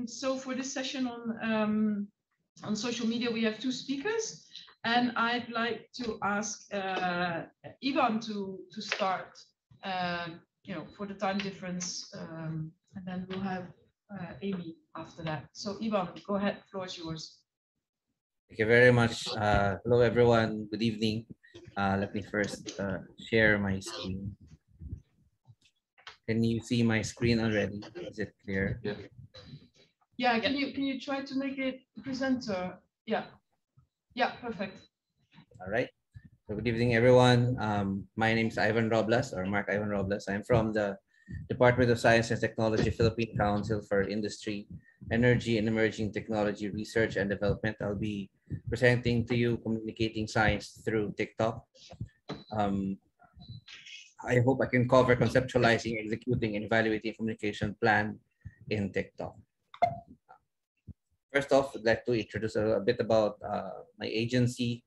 So for this session on social media, we have two speakers, and I'd like to ask Ivan to start. For the time difference, and then we'll have Amy after that. So Ivan, go ahead. The floor is yours. Thank you very much. Hello, everyone. Good evening. Let me first share my screen. Can you see my screen already? Is it clear? Yeah. Yeah. Can you try to make it presenter? Yeah. Yeah. Perfect. All right. So good evening, everyone. My name is Ivan Robles, or Mark Ivan Robles. I'm from the Department of Science and Technology, Philippine Council for Industry, Energy, and Emerging Technology Research and Development. I'll be presenting to you communicating science through TikTok. I hope I can cover conceptualizing, executing, and evaluating communication plan in TikTok. First off, I'd like to introduce a bit about my agency.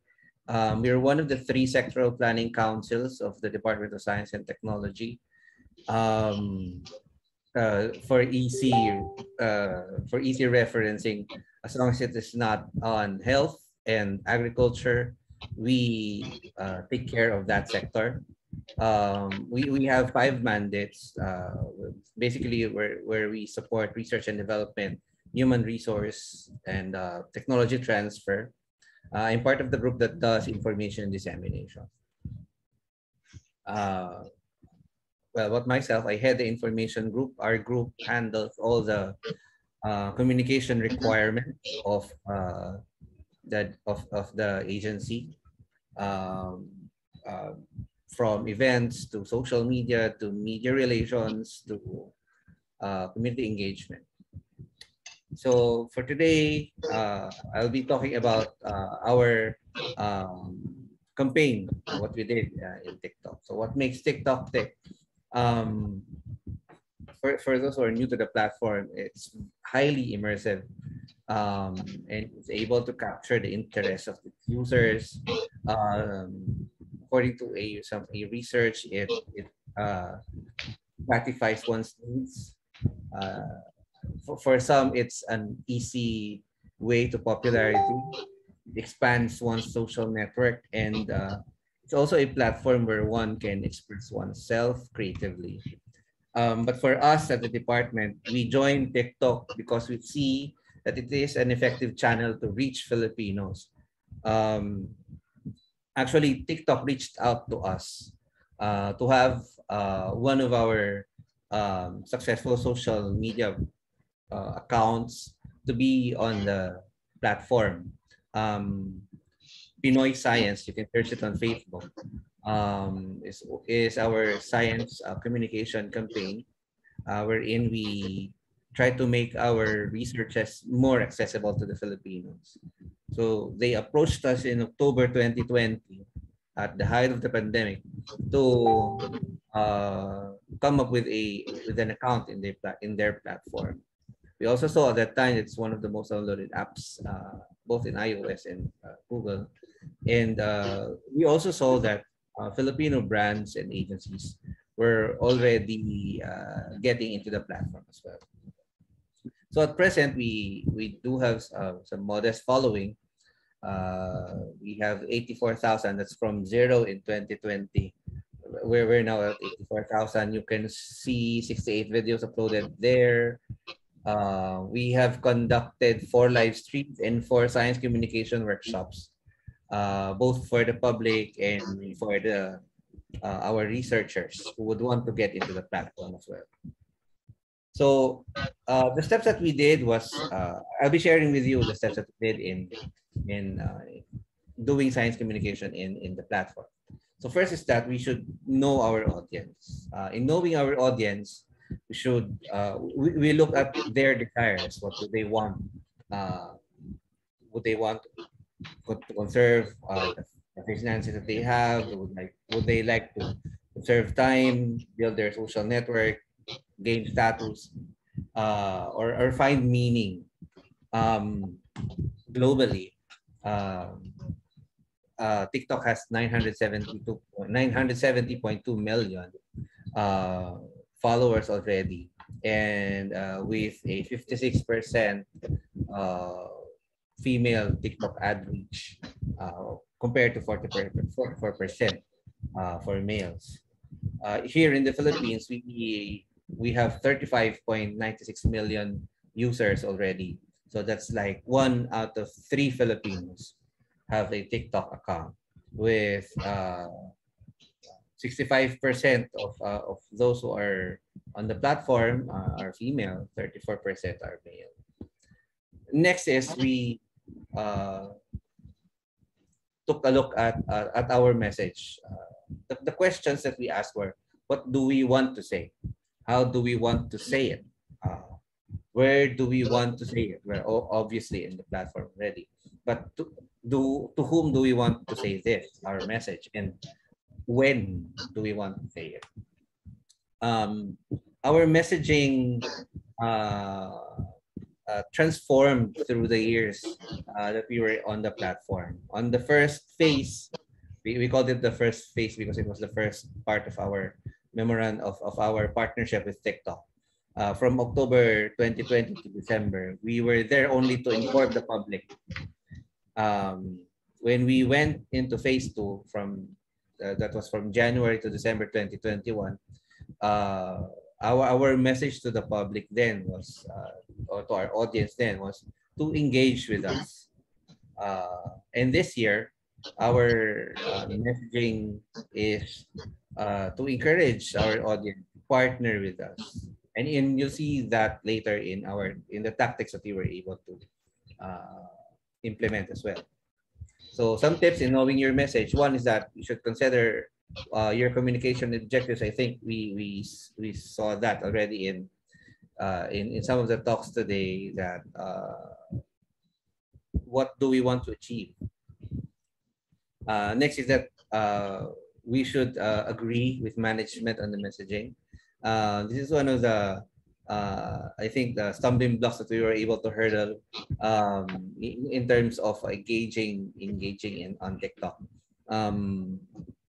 We're one of the 3 sectoral planning councils of the Department of Science and Technology. For easy referencing, as long as it is not on health and agriculture, we take care of that sector. We have 5 mandates, basically where we support research and development, human resource, and technology transfer. I'm part of the group that does information dissemination. Well, myself, I head the information group. Our group handles all the communication requirements of the agency, from events to social media to media relations to community engagement. So for today, I'll be talking about our campaign, what we did in TikTok. So what makes TikTok tick? For those who are new to the platform, it's highly immersive, and it's able to capture the interest of the users. According to some research, it gratifies one's needs. For some, it's an easy way to popularity. It expands one's social network, and it's also a platform where one can express oneself creatively. But for us at the department, we joined TikTok because we see that it is an effective channel to reach Filipinos. Actually, TikTok reached out to us to have one of our successful social media accounts to be on the platform. Pinoy Science, you can search it on Facebook, is our science communication campaign, wherein we try to make our researches more accessible to the Filipinos. So they approached us in October 2020 at the height of the pandemic to come up with an account in their platform. We also saw at that time it's one of the most downloaded apps, both in iOS and Google. And we also saw that Filipino brands and agencies were already getting into the platform as well. So at present, we do have some modest following. We have 84,000. That's from 0 in 2020. We're now at 84,000. You can see 68 videos uploaded there. We have conducted 4 live streams and 4 science communication workshops, both for the public and for our researchers who would want to get into the platform as well. So the steps that we did was, I'll be sharing with you the steps that we did in doing science communication in the platform. So first is that we should know our audience. In knowing our audience, we should we look at their desires. What do they want? Would they want to conserve the finances that they have? Would they like to conserve time, build their social network, gain status, or find meaning globally? TikTok has 970.2 million followers already. and with a 56% female TikTok ad reach compared to 44% for males. Here in the Philippines, we have 35.96 million users already. So that's like 1 out of 3 Filipinos have a TikTok account, with 65% of those who are on the platform are female, 34% are male. Next is we uh, took a look at our message. The questions that we asked were, what do we want to say? How do we want to say it? Where do we want to say it? We're obviously in the platform already. But to whom do we want to say this, our message? And when do we want to say it? Our messaging transformed through the years that we were on the platform. On the first phase, we called it the first phase because it was the first part of our memorandum of our partnership with TikTok. From October 2020 to December, we were there only to inform the public. When we went into phase 2, that was from January to December 2021, our message to the public then was, or to our audience then, was to engage with us. And this year, our messaging is to encourage our audience to partner with us. And you'll see that later in the tactics that we were able to implement as well. So some tips in knowing your message. One is that you should consider your communication objectives. I think we saw that already in some of the talks today, that what do we want to achieve. Next is that we should agree with management on the messaging. This is one of the I think the stumbling blocks that we were able to hurdle in terms of engaging on TikTok.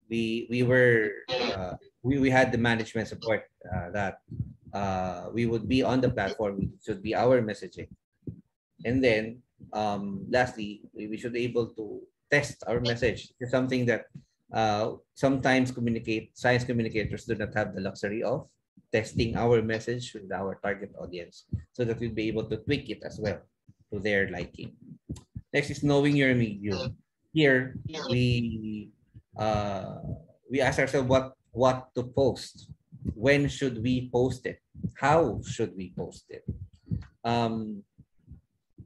We had the management support that we would be on the platform. It should be our messaging, and then lastly, we should be able to test our message. It's something that sometimes science communicators do not have the luxury of testing our message with our target audience, so that we'll be able to tweak it as well to their liking. Next is knowing your medium. Here we ask ourselves what to post. When should we post it? How should we post it? In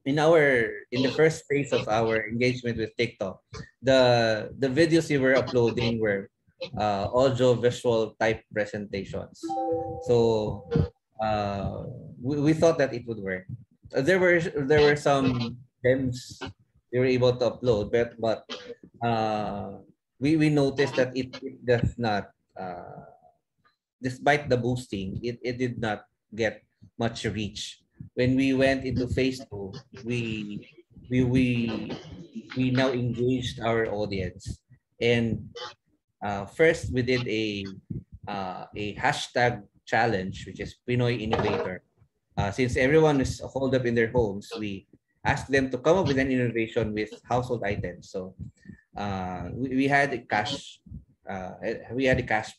the first phase of our engagement with TikTok, the videos we were uploading were audio visual type presentations. So we thought that it would work. There were some gems we were able to upload, but we noticed that it does not, despite the boosting, it did not get much reach. When we went into phase 2, we now engaged our audience, and first we did a hashtag challenge, which is Pinoy Innovator. Since everyone is holed up in their homes, we asked them to come up with an innovation with household items. So we had a cash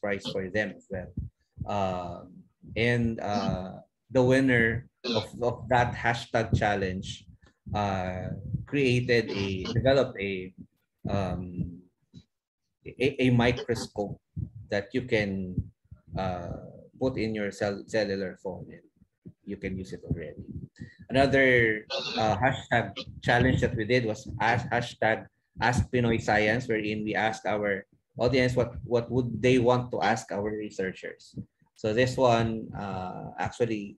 prize for them as well, and the winner of that hashtag challenge developed a microscope that you can put in your cellular phone, and you can use it already. Another hashtag challenge that we did was hashtag Ask Pinoy Science, wherein we asked our audience what would they want to ask our researchers. So this one actually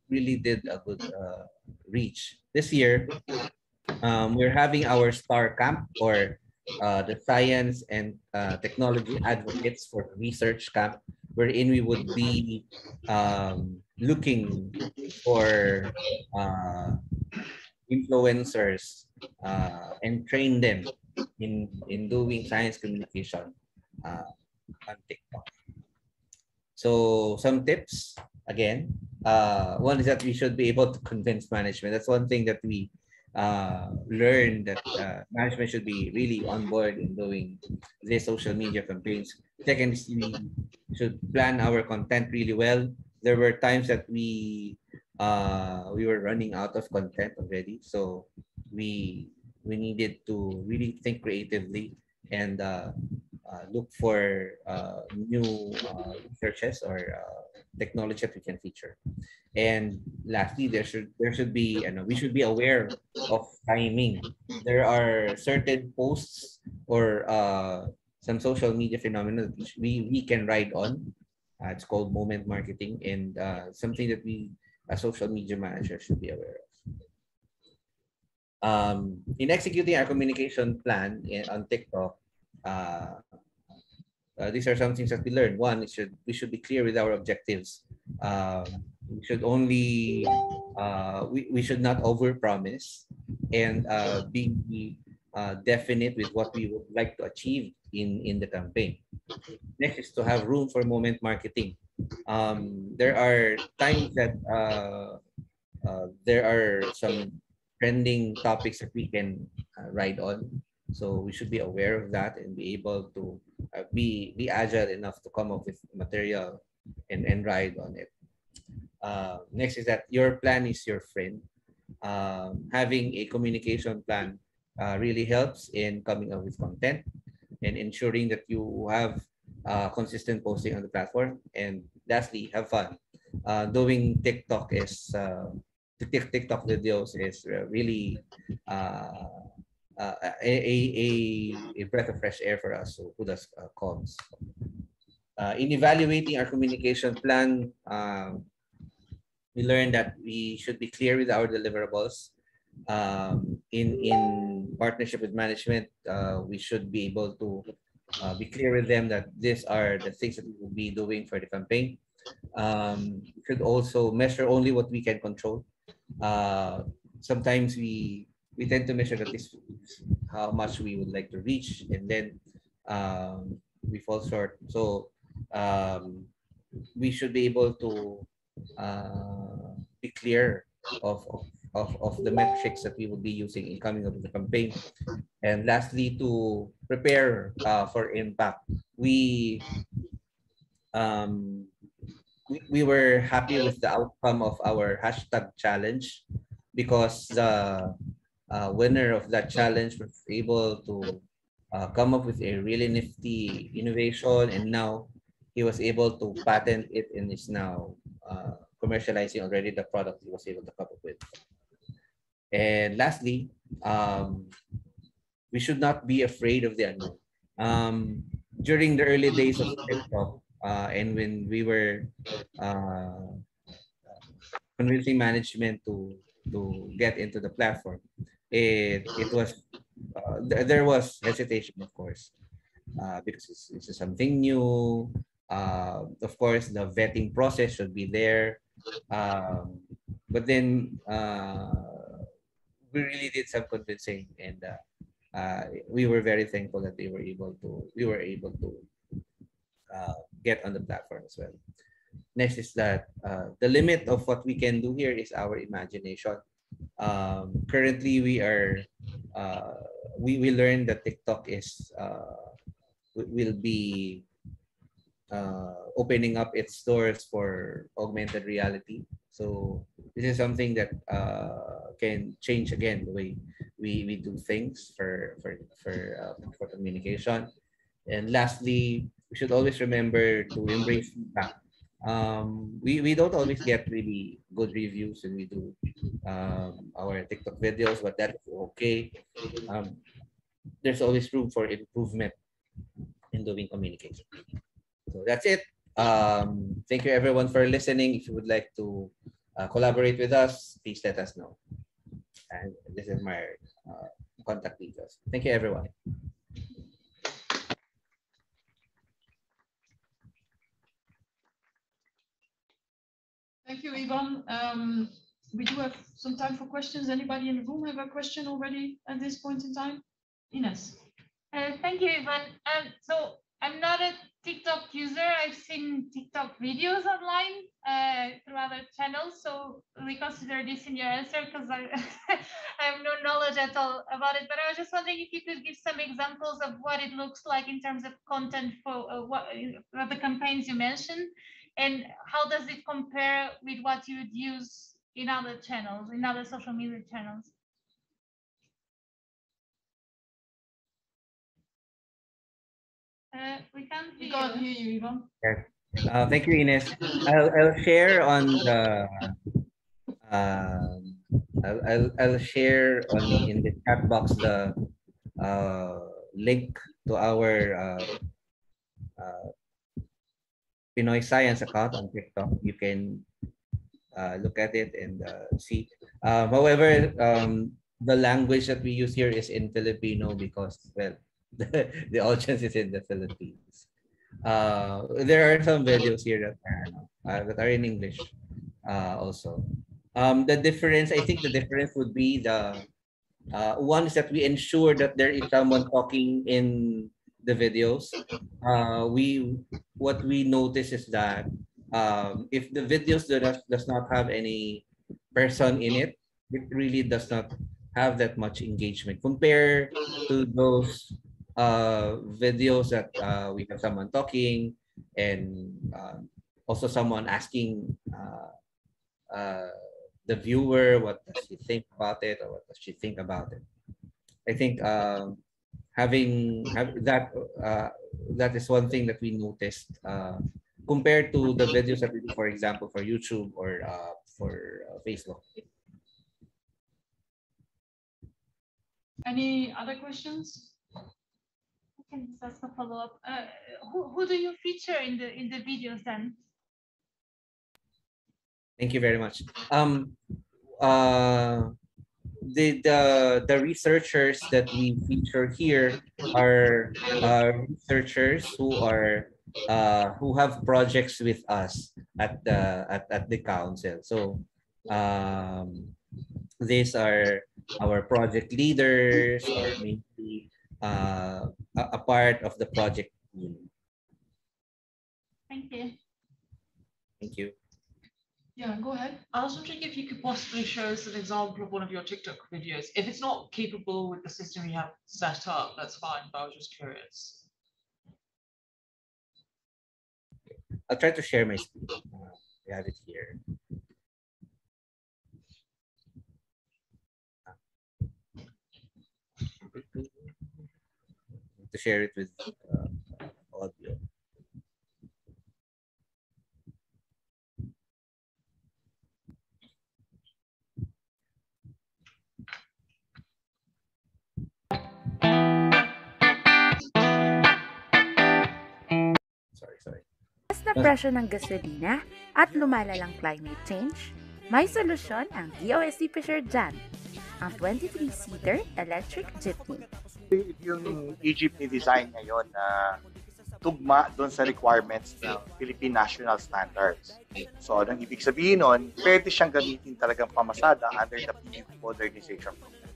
really did a good reach. This year, we're having our STAR Camp, or the Science and Technology Advocates for Research Camp, wherein we would be looking for influencers and train them in doing science communication on TikTok. So some tips again. One is that we should be able to convince management. That's one thing that we learned, that management should be really on board in doing these social media campaigns. Second is we should plan our content really well. There were times that we were running out of content already, so we needed to really think creatively and look for new researches or technology that we can feature. And lastly, there should be, we should be aware of timing. There are certain posts or some social media phenomena that we can ride on. It's called moment marketing, and something that we as social media managers should be aware of. In executing our communication plan on TikTok, uh, these are some things that we learned. One, we should be clear with our objectives. We should only we should not overpromise, and be definite with what we would like to achieve in the campaign. Next is to have room for moment marketing. There are times that there are some trending topics that we can ride on. So we should be aware of that and be able to be agile enough to come up with material and ride on it. Next is that your plan is your friend. Having a communication plan really helps in coming up with content and ensuring that you have consistent posting on the platform. And lastly, have fun. Doing TikTok videos is really a breath of fresh air for us, so who does comms. In evaluating our communication plan, we learned that we should be clear with our deliverables. In partnership with management, we should be able to be clear with them that these are the things that we will be doing for the campaign. We should also measure only what we can control. Sometimes we tend to measure that this how much we would like to reach, and then we fall short. So we should be able to be clear of the metrics that we will be using in coming up with the campaign. And lastly, to prepare for impact, um, we were happy with the outcome of our hashtag challenge, because the winner of that challenge was able to come up with a really nifty innovation, and now he was able to patent it and is now commercializing already the product he was able to come up with. And lastly, we should not be afraid of the unknown. During the early days of TikTok, and when we were uh, convincing management to get into the platform, it was there was hesitation, of course, because it's something new. Of course, the vetting process should be there, but then we really did some convincing, and we were very thankful that we were able to get on the platform as well. Next is that the limit of what we can do here is our imagination. Currently, we learned that TikTok will be opening up its doors for augmented reality. So this is something that can change again the way we do things for communication. And lastly, we should always remember to embrace feedback. We don't always get really good reviews when we do our TikTok videos, but that's okay. There's always room for improvement in doing communication. So that's it. Thank you everyone for listening. If you would like to collaborate with us, please let us know. And this is my contact details. Thank you everyone. Thank you, Ivan. We do have some time for questions. Anybody in the room have a question already at this point in time? Ines. Thank you, Ivan. So I'm not a TikTok user. I've seen TikTok videos online through other channels. So we consider this in your answer because I, I have no knowledge at all about it. But I was just wondering if you could give some examples of what it looks like in terms of content for what the campaigns you mentioned, and how does it compare with what you would use in other channels, in other social media channels? We can't hear you, Ivan. Thank you, Ines. I'll share on the I'll share on in the chat box the link to our Pinoy Science account on TikTok. You can look at it and see. However, the language that we use here is in Filipino because, well, the audience is in the Philippines. There are some videos here that are in English also. The difference, I think the difference would be the one is that we ensure that there is someone talking in the videos. What we notice is that if the videos does not have any person in it, it really does not have that much engagement compared to those videos that we have someone talking and also someone asking the viewer what does he think about it or what does she think about it. I think that is one thing that we noticed compared to the videos that we do, for example, for YouTube or for Facebook. Any other questions? I can just ask a follow-up. Who do you feature in the videos then? Thank you very much. The researchers that we feature here are researchers who have projects with us at the council. So these are our project leaders or maybe a part of the project team. Thank you. Thank you. Yeah, go ahead. I was wondering if you could possibly show us an example of one of your TikTok videos. If it's not capable with the system you have set up, that's fine, but I was just curious. I'll try to share my screen. We have it here. To share it with audio. Sorry. Mas na presyo ng gasolina at lumalalang climate change, may solusyon ang DOST Fisher dyan, ang 23-seater electric jeepney. Yung e-jeepney design ngayon na tugma doon sa requirements ng Philippine National Standards. So, anong ibig sabihin nun, pwede siyang gamitin talagang pamasada under the PUP modernization program.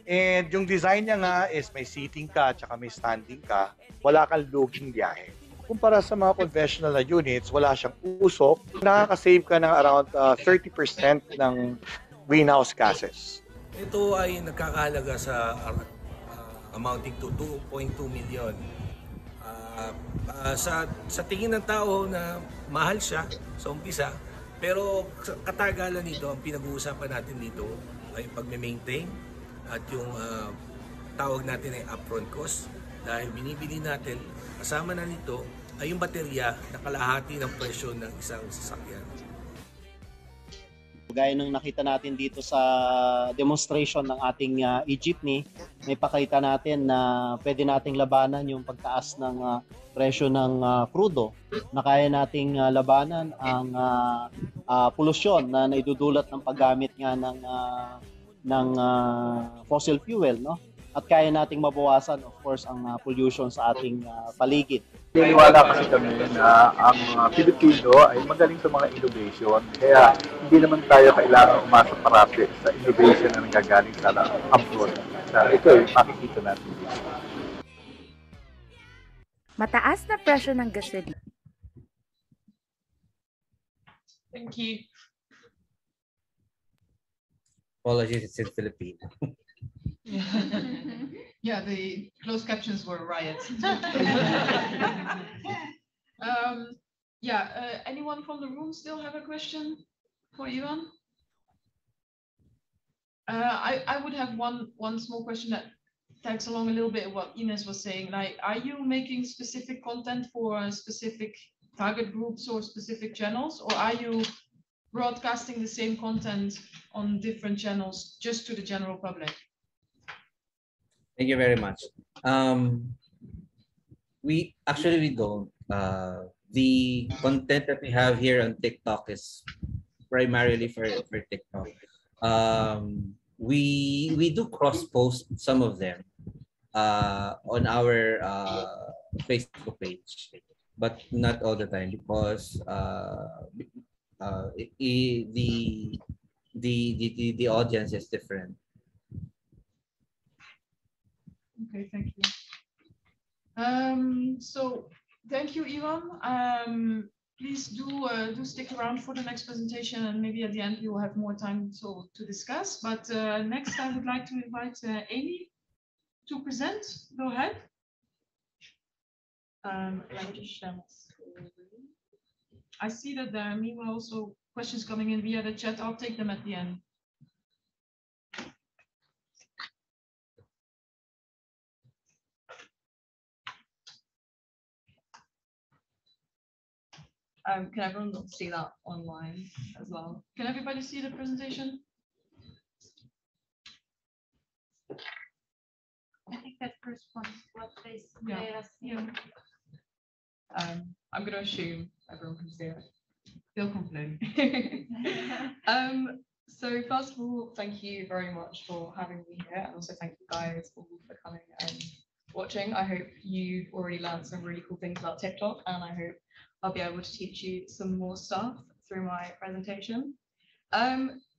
And yung design niya nga is may seating ka at may standing ka, wala kang luging biyahe. Kumpara sa mga conventional na units, wala siyang usok, nakaka-save ka ng around 30% ng greenhouse gases. Ito ay nagkakahalaga sa amounting to 2.2 million. Sa tingin ng tao na mahal siya sa umpisa, pero katagalan nito, ang pinag-uusapan natin dito ay pag-maintain at yung tawag natin ay upfront cost dahil binibili natin kasama na nito ay yung baterya na kalahati ng presyo ng isang sasakyan. Gaya ng nakita natin dito sa demonstration ng ating e-jeepney, may pakita natin na pwede nating labanan yung pagtaas ng presyo ng krudo, na kaya nating labanan ang polusyon na naidudulot ng paggamit nga ng fossil fuel, no? At kaya nating mabawasan, of course, ang pollution sa ating paligid. Naniniwala kasi kami na ang Pilipino ay magaling sa mga innovation, kaya hindi naman tayo kailangan umasa parati sa innovation na nanggagaling sa abroad. Ito ay makikita natin dito. Mataas na presyo ng gasolina. Thank you. Apologies, it's in Filipino. Yeah, the closed captions were riots. Anyone from the room still have a question for Ivan? I would have one small question that tags along a little bit what Ines was saying. Like, are you making specific content for specific target groups or specific channels, or are you broadcasting the same content on different channels just to the general public? Thank you very much. We don't. The content that we have here on TikTok is primarily for TikTok. We do cross post some of them on our Facebook page, but not all the time because the audience is different. Okay, thank you. So thank you, Ivan. Please do stick around for the next presentation, and maybe at the end you will have more time to discuss. But next, I would like to invite Amy to present. Go ahead. Let me just share my screen. I see that there are meanwhile also questions coming in via the chat. I'll take them at the end. Can everyone see that online as well? Can everybody see the presentation? I think that corresponds to what they Yeah. yeah. I'm going to assume everyone can see it. They'll complain. So first of all, thank you very much for having me here, and also thank you guys all for coming and watching. I hope you've already learned some really cool things about TikTok, and I hope I'll be able to teach you some more stuff through my presentation.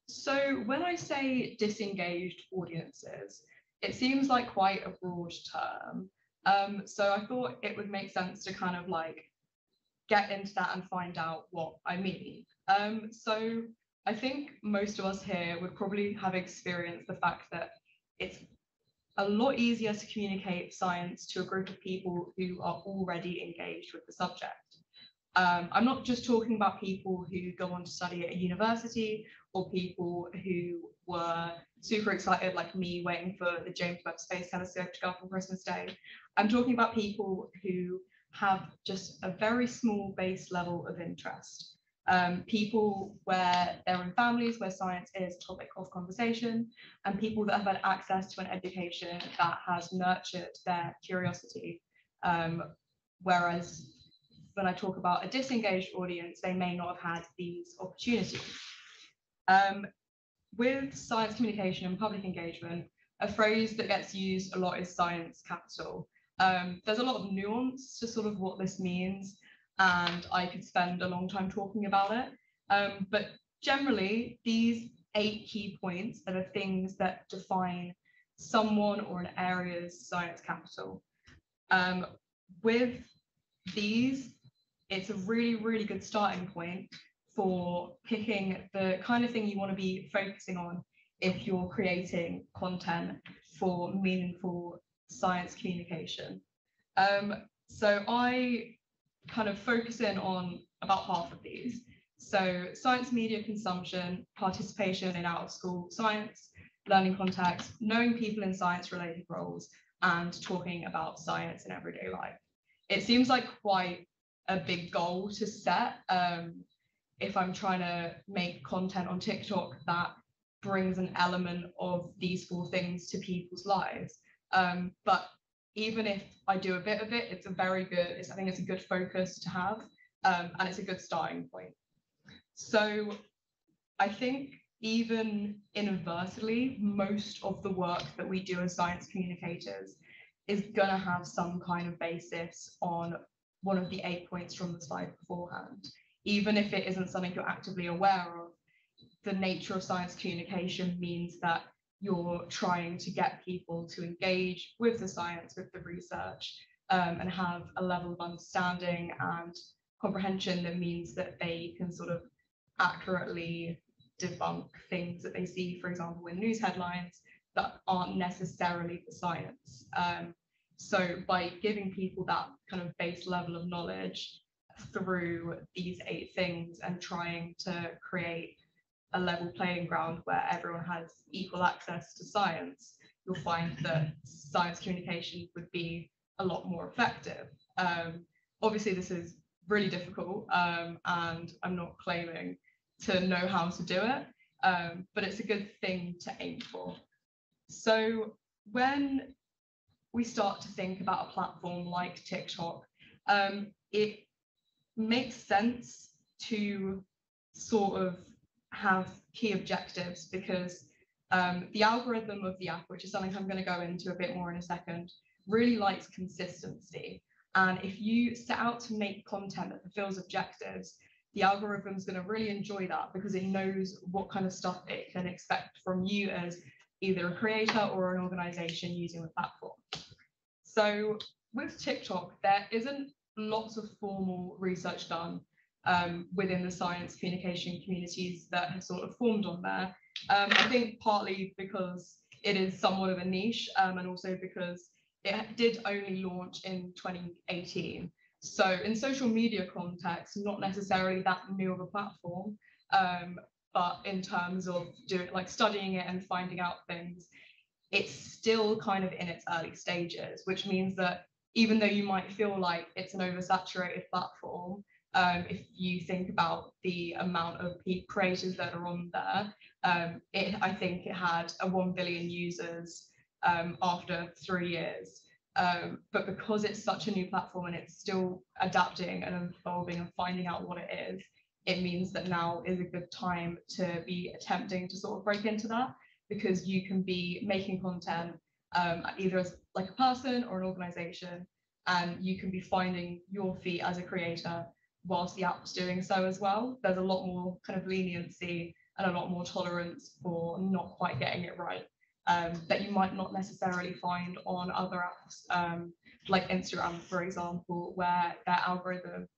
So when I say disengaged audiences, it seems like quite a broad term. So I thought it would make sense to kind of like get into that and find out what I mean. So I think most of us here would probably have experienced the fact that it's a lot easier to communicate science to a group of people who are already engaged with the subject. I'm not just talking about people who go on to study at a university or people who were super excited like me waiting for the James Webb Space Telescope to go off on Christmas Day. I'm talking about people who have just a very small base level of interest. People where they're in families where science is a topic of conversation, and people that have had access to an education that has nurtured their curiosity. Whereas when I talk about a disengaged audience, they may not have had these opportunities. With science communication and public engagement, a phrase that gets used a lot is science capital. There's a lot of nuance to sort of what this means, and I could spend a long time talking about it. But generally, these 8 key points are the things that define someone or an area's science capital. With these, it's a really, really good starting point for picking the kind of thing you want to be focusing on if you're creating content for meaningful science communication. So I kind of focus in on about half of these. So science media consumption, participation in out of school science, learning context, knowing people in science related roles, and talking about science in everyday life. It seems like quite a big goal to set if I'm trying to make content on TikTok that brings an element of these 4 things to people's lives. But even if I do a bit of it, it's a very good, I think it's a good focus to have, and it's a good starting point. So I think even inadvertently, most of the work that we do as science communicators is gonna have some kind of basis on one of the 8 points from the slide beforehand. Even if it isn't something you're actively aware of, the nature of science communication means that you're trying to get people to engage with the science, with the research, and have a level of understanding and comprehension that means that they can sort of accurately debunk things that they see, for example, in news headlines that aren't necessarily for science. So by giving people that kind of base level of knowledge through these 8 things and trying to create a level playing ground where everyone has equal access to science, you'll find that science communication would be a lot more effective. Obviously, this is really difficult, and I'm not claiming to know how to do it, but it's a good thing to aim for. So when we start to think about a platform like TikTok, it makes sense to sort of have key objectives because the algorithm of the app, which is something I'm going to go into a bit more in a second, really likes consistency. And if you set out to make content that fulfills objectives, the algorithm is going to really enjoy that because it knows what kind of stuff it can expect from you as either a creator or an organization using the platform. So with TikTok, there isn't lots of formal research done within the science communication communities that have sort of formed on there. I think partly because it is somewhat of a niche, and also because it did only launch in 2018. So in social media context, not necessarily that new of a platform, but in terms of studying it and finding out things, it's still kind of in its early stages, which means that even though you might feel like it's an oversaturated platform, if you think about the amount of creators that are on there, I think it had 1 billion users after 3 years. But because it's such a new platform and it's still adapting and evolving and finding out what it is, it means that now is a good time to be attempting to sort of break into that, because you can be making content either as like a person or an organization, and you can be finding your feet as a creator whilst the app's doing so as well. There's a lot more kind of leniency and a lot more tolerance for not quite getting it right that you might not necessarily find on other apps, like Instagram, for example, where their algorithm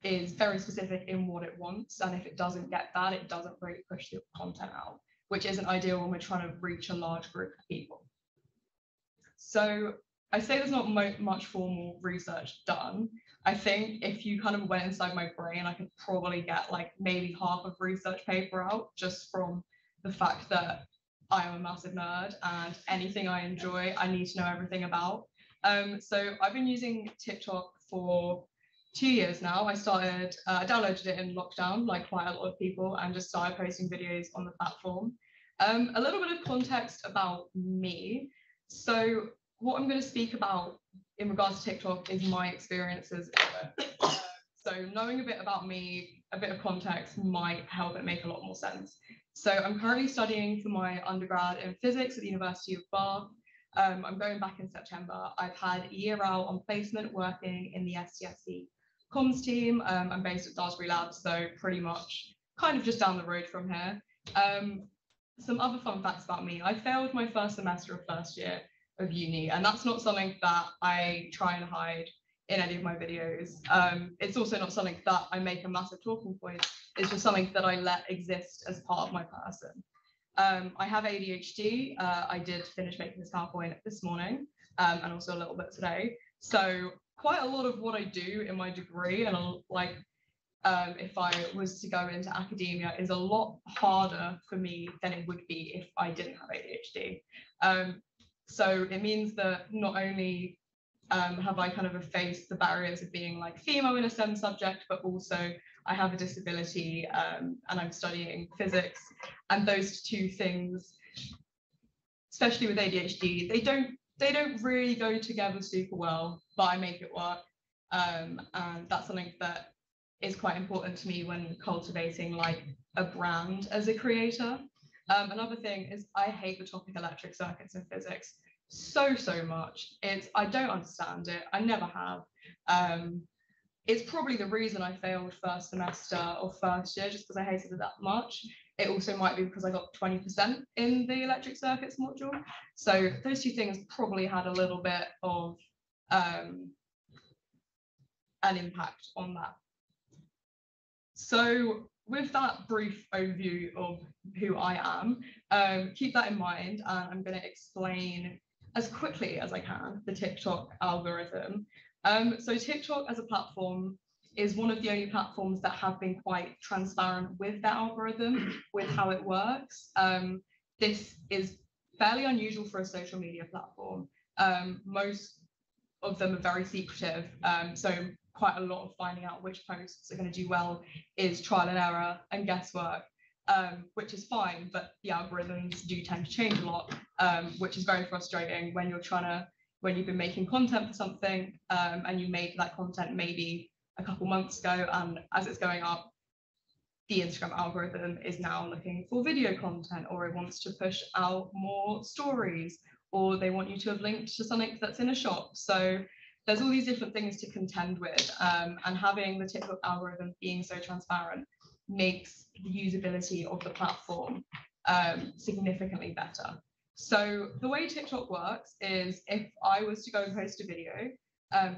is very specific in what it wants. And if it doesn't get that, it doesn't really push the content out, which isn't ideal when we're trying to reach a large group of people. So I say there's not much formal research done. I think if you kind of went inside my brain, I could probably get like maybe half of research paper out just from the fact that I am a massive nerd and anything I enjoy, I need to know everything about. So I've been using TikTok for 2 years now. I downloaded it in lockdown, like quite a lot of people, and just started posting videos on the platform. A little bit of context about me. So what I'm going to speak about in regards to TikTok is my experiences of it. So knowing a bit about me, a bit of context might help it make a lot more sense. So I'm currently studying for my undergrad in physics at the University of Bath. I'm going back in September. I've had a year out on placement working in the STSC comms team. I'm based at Disengaged Labs, so pretty much kind of just down the road from here. Some other fun facts about me. I failed my first semester of first year of uni, and that's not something that I try and hide in any of my videos. It's also not something that I make a massive talking point. It's just something that I let exist as part of my person. I have ADHD. I did finish making this PowerPoint this morning, and also a little bit today. So quite a lot of what I do in my degree, and if I was to go into academia, is a lot harder for me than it would be if I didn't have ADHD. So it means that not only have I kind of faced the barriers of being like female in a STEM subject, but also I have a disability and I'm studying physics, and those two things, especially with ADHD, they don't really go together super well, but I make it work, and that's something that is quite important to me when cultivating like a brand as a creator. Another thing is I hate the topic electric circuits in physics so much. I don't understand it. I never have. It's probably the reason I failed first semester of first year, just because I hated it that much. It also might be because I got 20% in the electric circuits module. So those two things probably had a little bit of an impact on that. So with that brief overview of who I am, keep that in mind, and I'm going to explain as quickly as I can the TikTok algorithm. So TikTok as a platform is one of the only platforms that have been quite transparent with their algorithm, with how it works. This is fairly unusual for a social media platform. Most of them are very secretive, so quite a lot of finding out which posts are going to do well is trial and error and guesswork, which is fine, but the algorithms do tend to change a lot, which is very frustrating when when you've been making content for something, and you made that content maybe a couple months ago, and as it's going up, the Instagram algorithm is now looking for video content, or it wants to push out more stories, or they want you to have linked to something that's in a shop. So there's all these different things to contend with, and having the TikTok algorithm being so transparent makes the usability of the platform significantly better. So the way TikTok works is, if I was to go and post a video,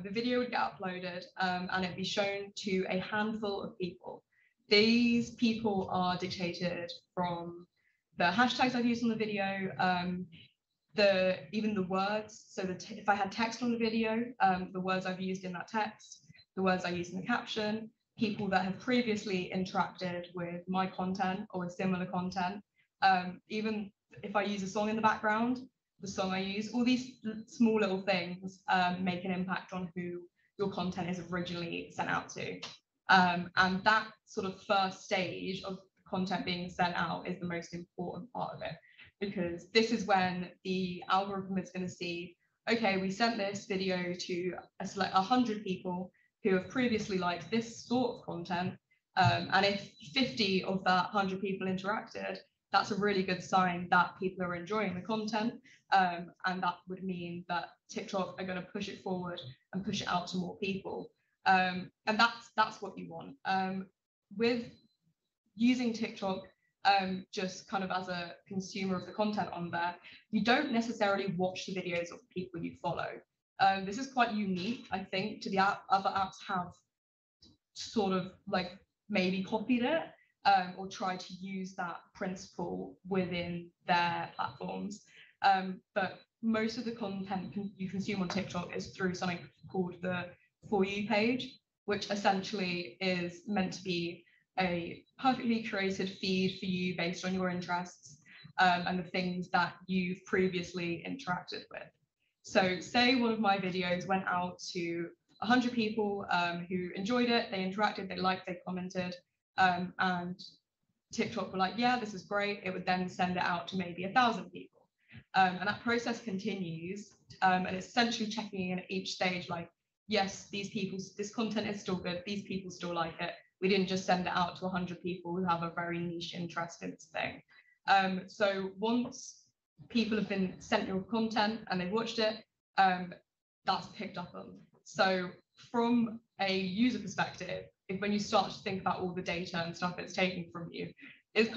the video would get uploaded, and it'd be shown to a handful of people. These people are dictated from the hashtags I've used on the video, even the words. So if I had text on the video, the words I've used in that text, the words I use in the caption, people that have previously interacted with my content or with similar content, even if I use a song in the background, the song I use, all these small little things make an impact on who your content is originally sent out to. And that sort of first stage of content being sent out is the most important part of it, because this is when the algorithm is going to see, okay, we sent this video to 100 people who have previously liked this sort of content, and if 50 of that 100 people interacted, that's a really good sign that people are enjoying the content, and that would mean that TikTok are going to push it forward and push it out to more people, and that's what you want. With using TikTok just kind of as a consumer of the content on there, you don't necessarily watch the videos of the people you follow. This is quite unique, I think, to the other apps have sort of like maybe copied it, or tried to use that principle within their platforms. But most of the content you consume on TikTok is through something called the For You page, which essentially is meant to be a perfectly curated feed for you based on your interests, and the things that you've previously interacted with. So say one of my videos went out to 100 people who enjoyed it, they interacted, they liked, they commented, and TikTok were like, yeah, this is great. It would then send it out to maybe 1,000 people. And that process continues, and it's essentially checking in at each stage, like, yes, this content is still good, these people still like it. We didn't just send it out to 100 people who have a very niche interest in this thing. So once people have been sent your content and they've watched it, that's picked up on. So from a user perspective, when you start to think about all the data and stuff it's taking from you, it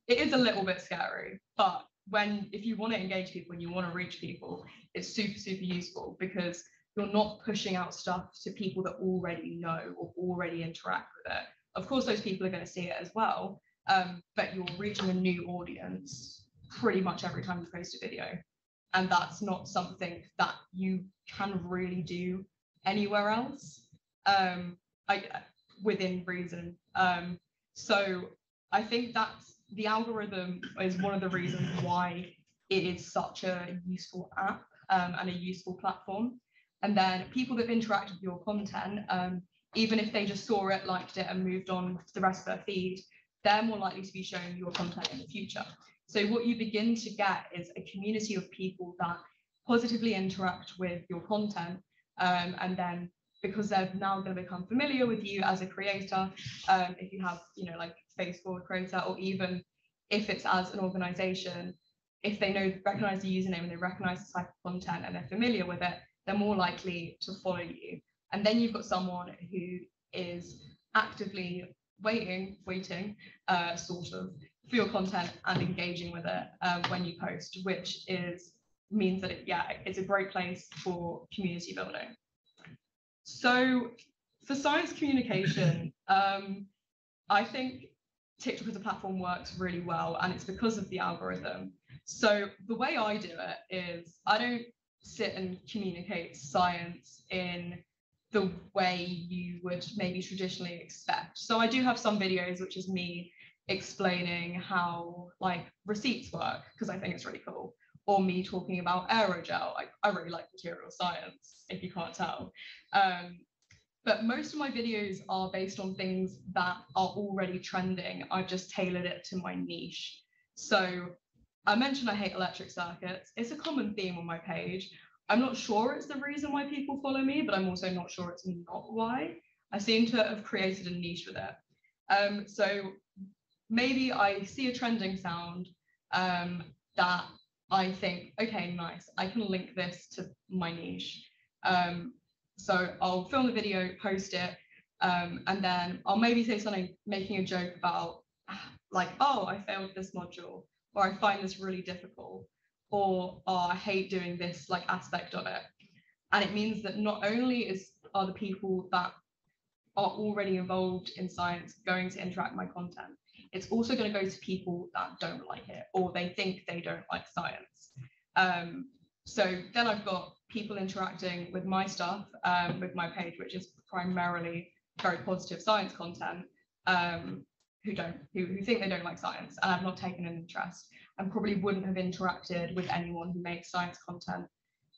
is a little bit scary. But if you want to engage people and you want to reach people, it's super, super useful, because you're not pushing out stuff to people that already know or already interact with it. Of course, those people are going to see it as well, but you're reaching a new audience pretty much every time you post a video. And that's not something that you can really do anywhere else, within reason. So I think that's the algorithm is one of the reasons why it is such a useful app, and a useful platform. And then people that have interacted with your content, even if they just saw it, liked it, and moved on to the rest of their feed, they're more likely to be shown your content in the future. So what you begin to get is a community of people that positively interact with your content, and then because they're now going to become familiar with you as a creator, if you have, like face forward creator, or even if it's as an organization, if they recognize the username and they recognize the type of content and they're familiar with it, they're more likely to follow you. And then you've got someone who is actively waiting, sort of, for your content and engaging with it when you post, which means that it's a great place for community building. So for science communication, I think TikTok as a platform works really well, and it's because of the algorithm. So the way I do it is I don't sit and communicate science in the way you would maybe traditionally expect. So I do have some videos, which is me explaining how like receipts work, because I think it's really cool, or me talking about aerogel. I really like material science, if you can't tell. But most of my videos are based on things that are already trending. I've just tailored it to my niche. So I mentioned I hate electric circuits. It's a common theme on my page. I'm not sure it's the reason why people follow me, but I'm also not sure it's not why. I seem to have created a niche with it. So maybe I see a trending sound that I think, okay, nice, I can link this to my niche. So I'll film the video, post it, and then I'll maybe say something, making a joke about like, oh, I failed this module, or I find this really difficult, or oh, I hate doing this like aspect of it. And it means that not only are the people that are already involved in science going to interact with my content, it's also going to go to people that don't like it, or they think they don't like science. So then I've got people interacting with my stuff, with my page, which is primarily very positive science content, who think they don't like science and have not taken an interest, and probably wouldn't have interacted with anyone who makes science content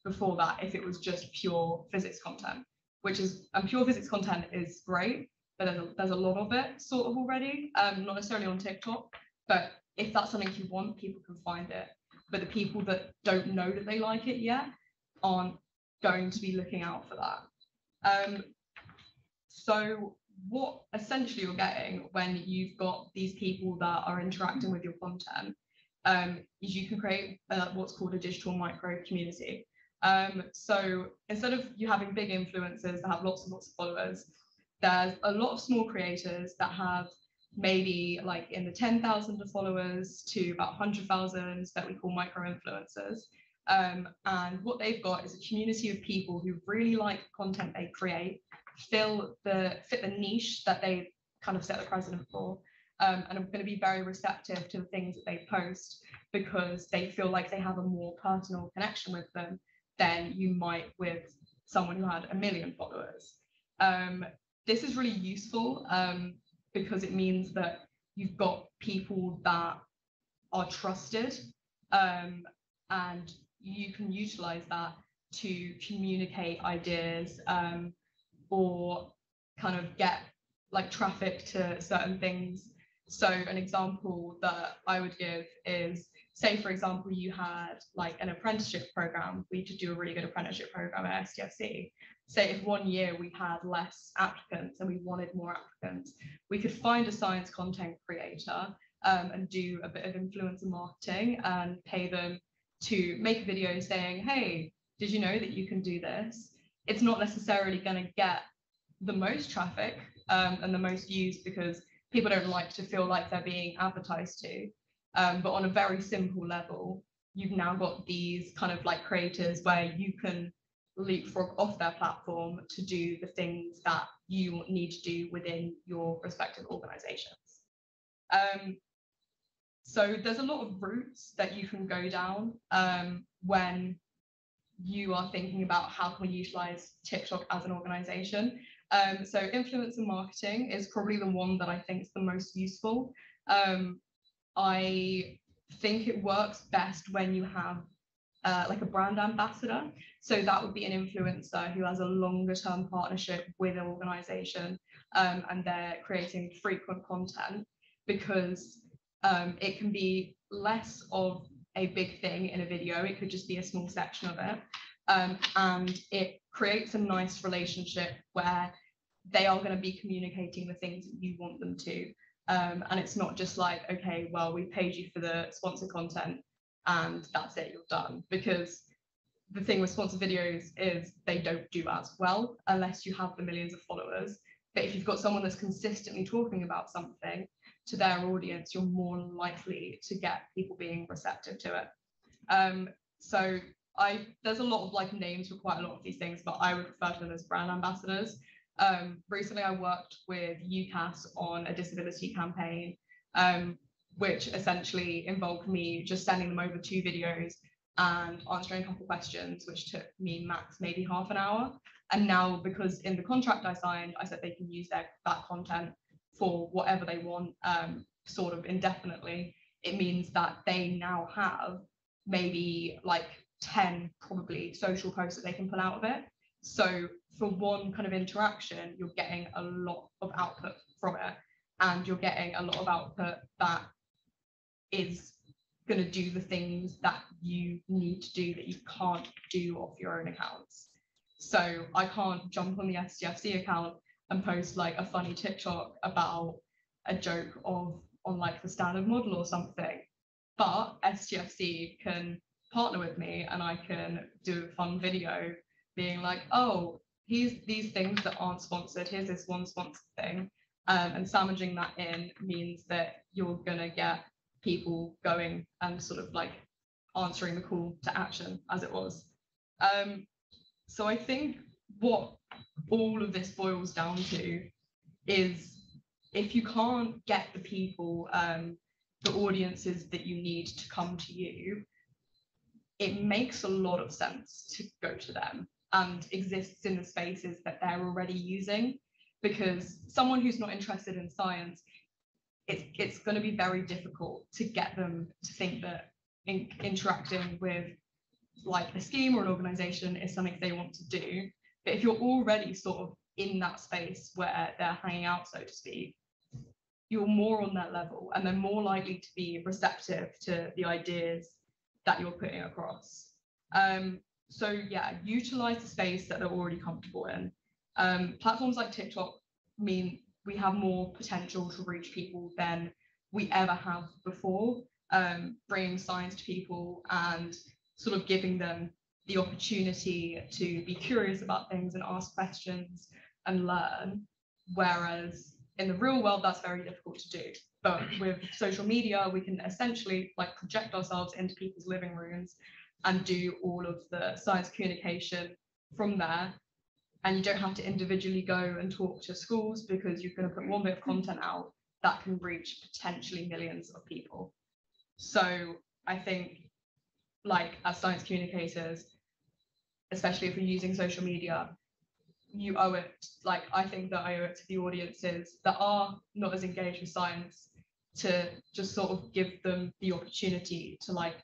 before that if it was just pure physics content, and pure physics content is great, but there's a lot of it sort of already, not necessarily on TikTok, but if that's something you want, people can find it. But the people that don't know that they like it yet aren't going to be looking out for that. So what essentially you're getting when you've got these people that are interacting with your content is you can create what's called a digital micro community. So instead of you having big influencers that have lots and lots of followers, there's a lot of small creators that have maybe like in the 10,000 of followers to about 100,000 that we call micro influencers. And what they've got is a community of people who really like content they create, fit the niche that they kind of set the precedent for, and are going to be very receptive to the things that they post because they feel like they have a more personal connection with them than you might with someone who had 1 million followers. This is really useful because it means that you've got people that are trusted, and you can utilize that to communicate ideas or kind of get like traffic to certain things. So an example that I would give is, say for example, you had like an apprenticeship program. We could do a really good apprenticeship program at STFC. Say if 1 year we had less applicants and we wanted more applicants, we could find a science content creator and do a bit of influencer marketing and pay them to make a video saying, hey, did you know that you can do this? It's not necessarily going to get the most traffic and the most views because people don't like to feel like they're being advertised to. But on a very simple level, you've now got these kind of like creators where you can leapfrog off their platform to do the things that you need to do within your respective organizations. So there's a lot of routes that you can go down when you are thinking about how can we utilize TikTok as an organization. So influencer marketing is probably the one that I think is the most useful. I think it works best when you have like a brand ambassador. So that would be an influencer who has a longer term partnership with an organization and they're creating frequent content, because it can be less of a big thing in a video. It could just be a small section of it. And it creates a nice relationship where they are going to be communicating the things that you want them to. And it's not just like, okay, well, we paid you for the sponsored content and that's it, you're done. Because the thing with sponsored videos is they don't do as well unless you have the millions of followers. But if you've got someone that's consistently talking about something to their audience, you're more likely to get people being receptive to it. So there's a lot of like names for quite a lot of these things, but I would refer to them as brand ambassadors. Recently, I worked with UCAS on a disability campaign, which essentially involved me just sending them over 2 videos and answering a couple of questions, which took me max maybe half an hour. And now, because in the contract I signed, I said they can use that content for whatever they want, sort of indefinitely. It means that they now have maybe like 10 probably social posts that they can pull out of it. So for one kind of interaction, you're getting a lot of output from it, and you're getting a lot of output that is going to do the things that you need to do that you can't do off your own accounts. So I can't jump on the STFC account and post like a funny TikTok about a joke on like the standard model or something, but STFC can partner with me and I can do a fun video being like, oh, here's these things that aren't sponsored, here's this one sponsored thing, and sandwiching that in means that you're gonna get people going and sort of like answering the call to action, as it was. So I think what all of this boils down to is, if you can't get the people, the audiences that you need to come to you, it makes a lot of sense to go to them and exists in the spaces that they're already using, because someone who's not interested in science, it's going to be very difficult to get them to think that interacting with like a scheme or an organization is something they want to do. But if you're already sort of in that space where they're hanging out, so to speak, you're more on that level and they're more likely to be receptive to the ideas that you're putting across. So yeah, utilize the space that they're already comfortable in. Platforms like TikTok mean we have more potential to reach people than we ever have before, bringing science to people and sort of giving them the opportunity to be curious about things and ask questions and learn. Whereas in the real world, that's very difficult to do. But with social media, we can essentially like project ourselves into people's living rooms and do all of the science communication from there. And you don't have to individually go and talk to schools, because you're going to put one bit of content out that can reach potentially millions of people. So I think, like, as science communicators, especially if you're using social media, you owe it, like, I think that I owe it to the audiences that are not as engaged with science to just sort of give them the opportunity to like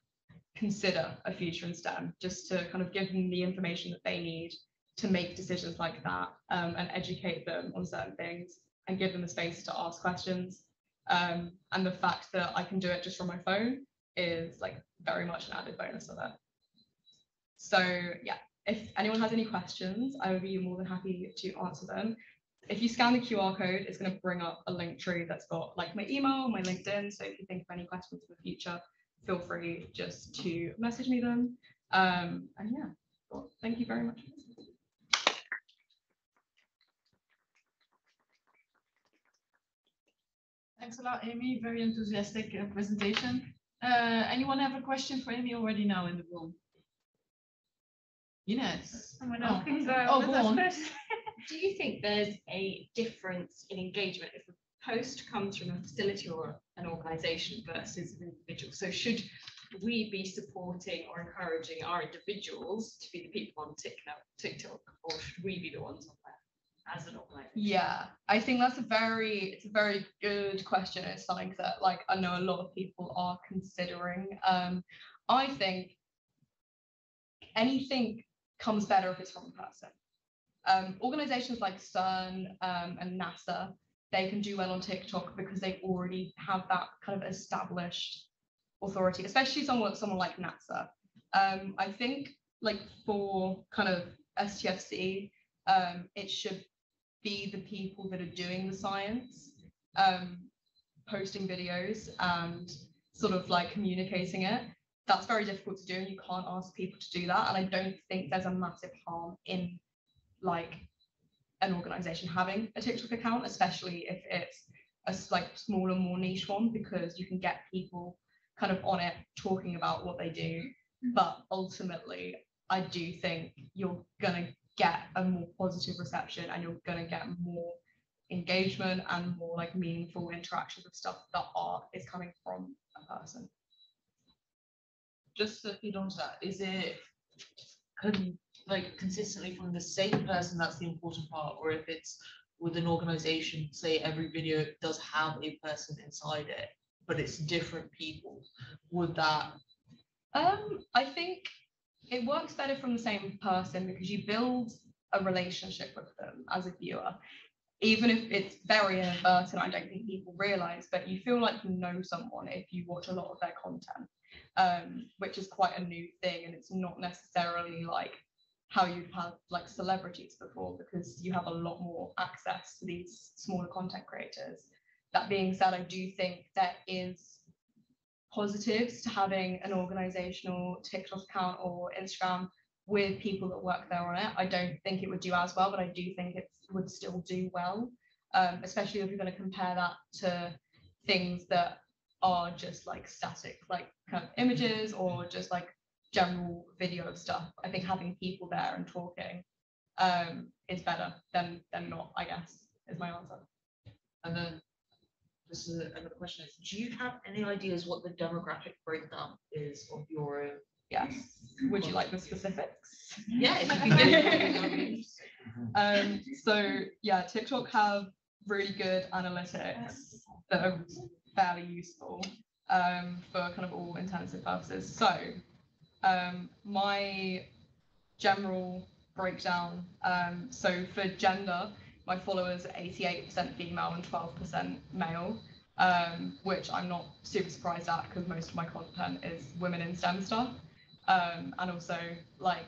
consider a future in STEM, just to kind of give them the information that they need to make decisions like that, and educate them on certain things and give them the space to ask questions. And the fact that I can do it just from my phone is like very much an added bonus of it. So yeah, if anyone has any questions, I would be more than happy to answer them. If you scan the QR code, it's going to bring up a link tree that's got like my email, my LinkedIn. So if you think of any questions in the future, feel free just to message me them. And yeah, well, thank you very much. Thanks a lot, Amy. Very enthusiastic presentation. Anyone have a question for Amy already now in the room? Ines. Someone else can go. Oh, go on. Do you think there's a difference in engagement if a post comes from a facility or an organisation versus an individual? So should we be supporting or encouraging our individuals to be the people on TikTok, or should we be the ones on there as an organisation? Yeah, I think that's it's a very good question. It's something that like I know a lot of people are considering. I think anything comes better if it's from a person. Organizations like CERN and NASA, they can do well on TikTok because they already have that kind of established authority, especially someone like NASA. I think like for kind of STFC, it should be the people that are doing the science, posting videos and sort of like communicating it. That's very difficult to do, and you can't ask people to do that. And I don't think there's a massive harm in like an organization having a TikTok account, especially if it's a like smaller, more niche one, because you can get people kind of on it talking about what they do. But ultimately, I do think you're gonna get a more positive reception, and you're going to get more engagement and more like meaningful interactions with stuff that art is coming from a person. Just to feed on to that, is it like consistently from the same person that's the important part, or if it's with an organization, say every video does have a person inside it, but it's different people, would that? I think it works better from the same person because you build a relationship with them as a viewer, even if it's very inadvertent. I don't think people realize, but you feel like you know someone if you watch a lot of their content, which is quite a new thing, and it's not necessarily like how you've had like celebrities before, because you have a lot more access to these smaller content creators. That being said, I do think there is positives to having an organizational TikTok account or Instagram with people that work there on it. I don't think it would do as well, but I do think it would still do well, especially if you're going to compare that to things that are just like static, like kind of images or just like general video of stuff. I think having people there and talking is better than not, I guess, is my answer. And then this is another question: is, do you have any ideas what the demographic breakdown is of your? Yes. Would you like the specifics? Yeah, if you can give so yeah, TikTok have really good analytics that are fairly useful for kind of all intents and purposes. So my general breakdown, so for gender, my followers are 88% female and 12% male, which I'm not super surprised at because most of my content is women in STEM stuff. And also like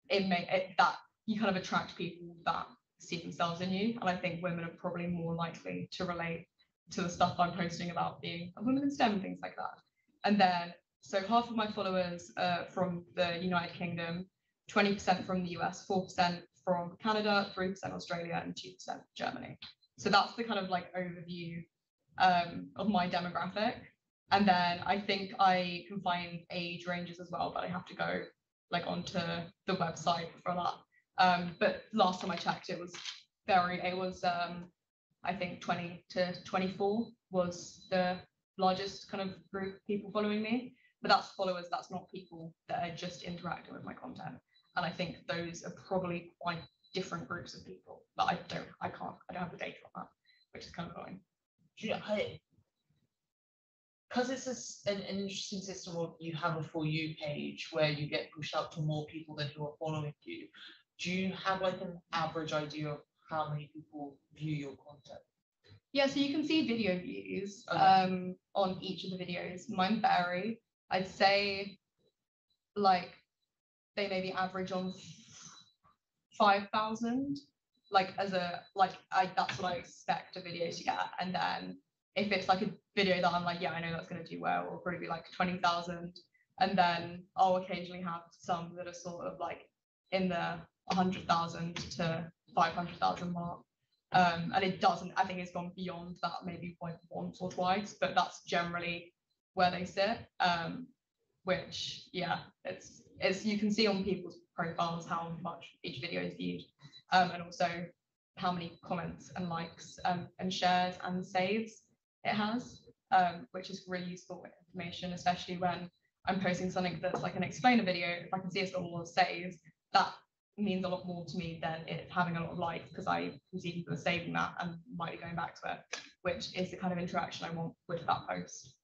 that you kind of attract people that see themselves in you, and I think women are probably more likely to relate to the stuff I'm posting about being a woman in STEM and things like that. And then so half of my followers are from the United Kingdom, 20% from the US, 4% from Canada, 3% Australia, and 2% Germany. So that's the kind of like overview of my demographic. And then I think I can find age ranges as well, but I have to go like onto the website for that. But last time I checked, it was I think 20 to 24 was the largest kind of group of people following me. But that's followers, that's not people that are just interacting with my content. And I think those are probably quite different groups of people. But I don't have the data on that, which is kind of annoying. Yeah, because it's an interesting system of you have a For You page where you get pushed out to more people than who are following you. Do you have like an average idea of how many people view your content? Yeah, so you can see video views on each of the videos. Mine vary. I'd say like they maybe average on 5,000. Like that's what I expect a video to get. And then if it's like a video that I'm like, yeah, I know that's going to do well, it'll probably be like 20,000. And then I'll occasionally have some that are sort of like in the 100,000 to 500,000 mark. And it doesn't, I think it's gone beyond that maybe like once or twice, but that's generally where they sit. Which, yeah, it's you can see on people's profiles how much each video is viewed, and also how many comments and likes and shares and saves it has, which is really useful information, especially when I'm posting something that's like an explainer video. If I can see it's got a lot of saves, that means a lot more to me than it having a lot of likes, because I can see people are saving that and might be going back to it, which is the kind of interaction I want with that post.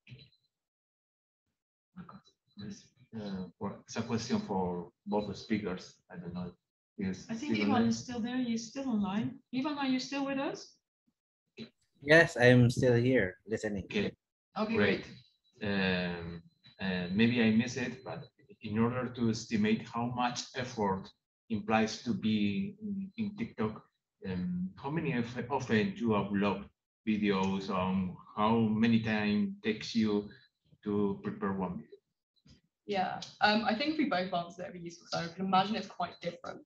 It's a question for both the speakers. I don't know. I think Ivan is still there. He's still online. Ivan, are you still with us? Yes, I'm still here listening. Okay. Okay, Great. Maybe I miss it, but in order to estimate how much effort implies to be in TikTok, how many often you upload videos, how many time takes you to prepare one video? Yeah, I think if we both answer that would be useful, so I can imagine it's quite different.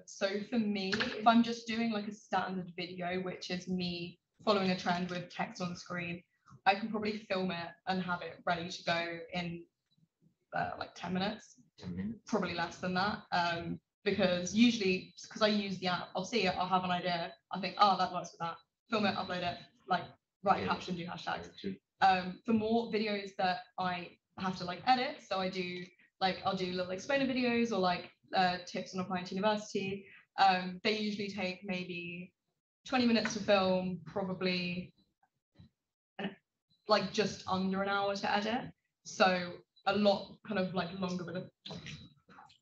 So for me, if I'm just doing like a standard video, which is me following a trend with text on the screen, I can probably film it and have it ready to go in like 10 minutes. 10 minutes. Probably less than that. because usually, because I use the app, I'll see it, I'll have an idea, I think, oh, that works with that, film it, upload it, like write a caption, do hashtags. For more videos that I have to like edit, so I do like, I'll do little explainer videos or like tips on applying to university. They usually take maybe 20 minutes to film, probably like just under an hour to edit. So a lot kind of like longer, but the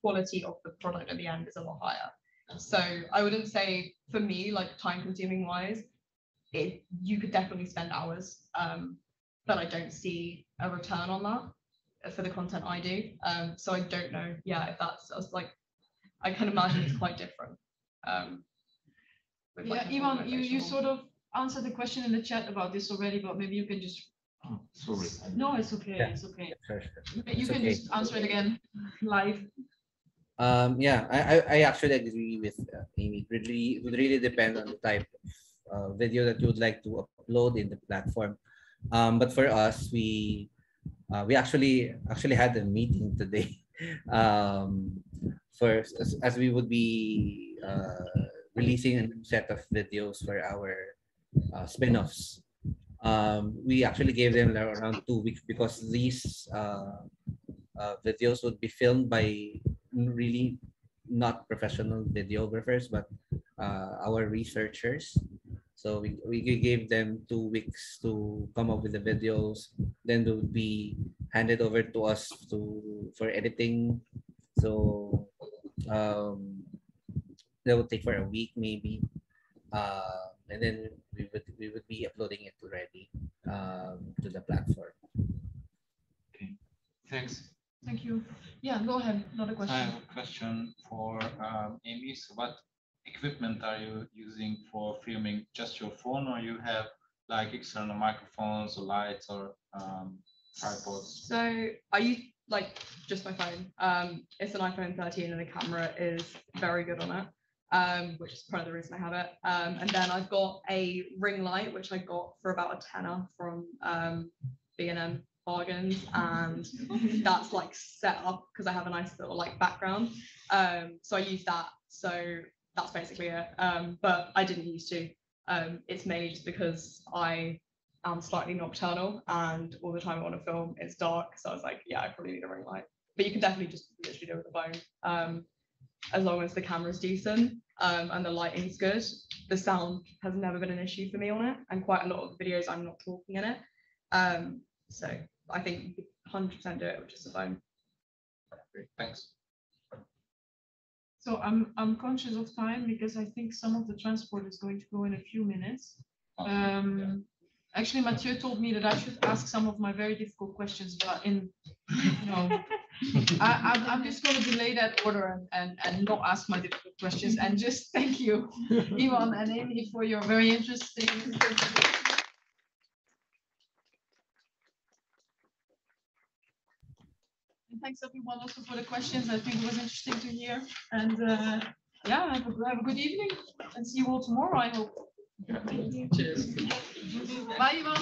quality of the product at the end is a lot higher. So I wouldn't say for me, like time consuming wise, you could definitely spend hours, but I don't see a return on that for the content I do. So I don't know, yeah, if that's like, I can imagine it's quite different. Yeah, Ivan, you sort of answered the question in the chat about this already, but maybe you can just. Oh, sorry. No, it's okay. Yeah. It's okay. Sure. You can just answer it again live. Yeah, I actually agree with Amy. It would really depend on the type of video that you would like to upload in the platform. But for us, we actually had a meeting today. As we would be releasing a new set of videos for our spin-offs. We actually gave them around 2 weeks because these videos would be filmed by really not professional videographers, but our researchers. So we gave them 2 weeks to come up with the videos. Then they would be handed over to us for editing. So that would take for a week maybe, and then we would be uploading it already to the platform. Okay, thanks. Thank you. Yeah, go ahead. Another question. I have a question for Amy. So what equipment are you using for filming? Just your phone, or you have like external microphones or lights or tripods? So I use like just my phone. It's an iPhone 13 and the camera is very good on it, which is part of the reason I have it. And then I've got a ring light, which I got for about a tenner from B&M Bargains, and that's like set up because I have a nice little like background. So I use that. So that's basically it. But I didn't used to. It's mainly just because I am slightly nocturnal and all the time I want to film, it's dark. So I was like, yeah, I probably need a ring light. But you can definitely just literally do it with the phone. As long as the camera's decent and the lighting's good. The sound has never been an issue for me on it, and quite a lot of the videos I'm not talking in it. So I think you could 100% do it with just a phone. Great, thanks. So I'm conscious of time because I think some of the transport is going to go in a few minutes. Actually, Mathieu told me that I should ask some of my very difficult questions, but I'm just going to delay that order and not ask my difficult questions, and just thank you, Ivan and Amy, for your very interesting presentation. And thanks everyone also for the questions. I think it was interesting to hear. And yeah, have a good evening and see you all tomorrow, I hope. Cheers. Bye, Ivan.